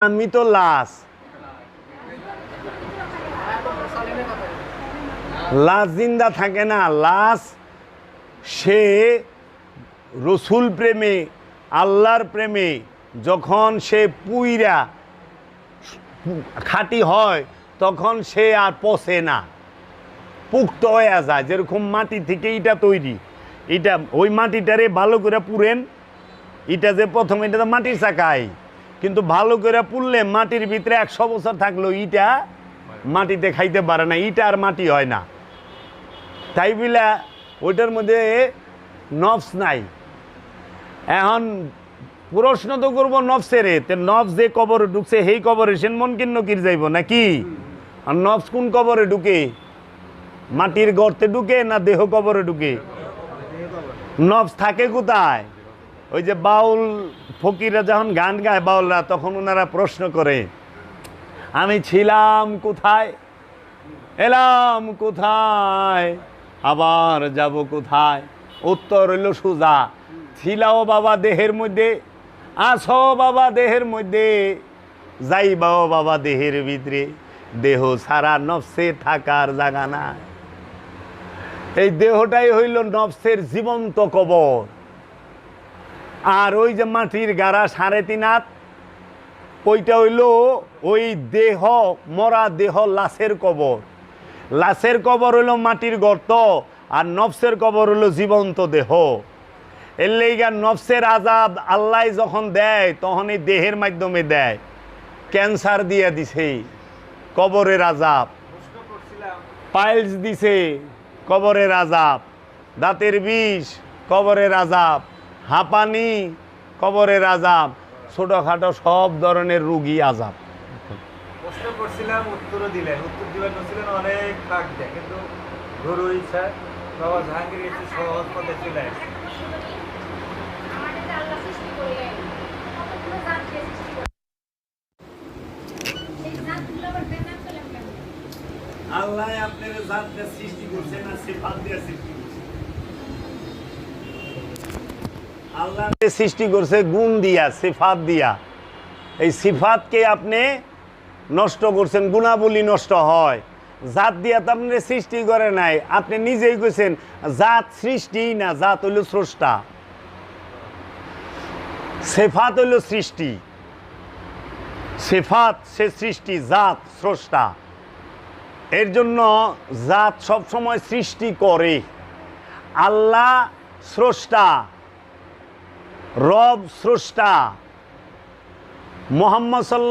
আমি তো লাশ লাশ জিন্দা থাকে না। লাশ সে রসুল প্রেমে আল্লাহর প্রেমে যখন সে পুইরা খাঁটি হয় তখন সে আর পচে না, পুক্ত হয়ে যায়। যেরকম মাটি থেকে ইটা তৈরি, এটা ওই মাটিটারে ভালো করে পুড়েন। এটা যে প্রথমে এটা তো মাটির চাকাই, কিন্তু ভালো করে পুড়লে মাটির ভিতরে 100 বছর থাকলেও ইটা মাটিতে খাইতে পারে না, ইটা আর মাটি হয় না। তাই বলে ওইটার মধ্যে নফস নাই। এখন প্রশ্ন তো করবো নফসেরে, তে নফস যে কবরে ঢুকছে সেই কবরে সে মন কিন্ন কির যাইব নাকি? আর নফস কোন কবরে ঢুকে? মাটির গর্তে ঢুকে না দেহ কবরে ঢুকে? নফস থাকে কোথায়? ওই যে বাউল ফকিরা যখন গান গায় বাউলরা, তখন ওনারা প্রশ্ন করে আমি ছিলাম কোথায়, এলাম কোথায়, আবার যাব কোথায়? উত্তর হইল সোজা, ছিলাও বাবা দেহের মধ্যে, আসো বাবা দেহের মধ্যে, যাইবাও বাবা দেহের ভিতরে, দেহ ছাড়া নফসে থাকার জায়গা না। এই দেহটাই হইল নফসের জীবন্ত কবর। আর ওই যে মাটির গাড়া 3.5 হাত, ওইটা হইল ওই দেহ, মরা দেহ, লাশের কবর। লাশের কবর হইল মাটির গর্ত, আর নফসের কবর হইল জীবন্ত দেহ। এর লেগা নফসের আজাব আল্লাহ যখন দেয় তখন এই দেহের মাধ্যমে দেয়। ক্যান্সার দিয়ে দিছে, কবরের আজাব। পাইলস দিছে, কবরের আজাব। দাঁতের বিষ, কবরের আজাব। হাঁপানি, কবরের আজাব। ছোটখাটো সব ধরনের রুগী আজাব। প্রশ্ন করছিলাম, উত্তরও দিলেন। উত্তর দিবেন বলছিলেন অনেক ফাঁক দেয়, কিন্তু গরু ইচ্ছা বাবা জাহাঙ্গীর একটু সহজ পথে চলে আসছে। আল্লাহ আপনার জাতটা সৃষ্টি করছে না সিফাত দিয়ে সৃষ্টি করছে? আল্লাহ সৃষ্টি করছে গুণ দিয়া, সিফাত দিয়া। এই সিফাতকে আপনি নষ্ট করছেন, গুণাবলী নষ্ট হয়। জাত দিয়া তো আপনি সৃষ্টি করে নাই, আপনি নিজেই কইছেন জাত সৃষ্টি না, জাত হইল স্রষ্টা। সিফাত হইল সৃষ্টি, সিফাত সে সৃষ্টি, জাত স্রষ্টা। এর জন্য জাত সবসময় সৃষ্টি করে। আল্লাহ স্রষ্টা, রব স্রষ্টা। মুহাম্মদ সাল্লাল্লাহু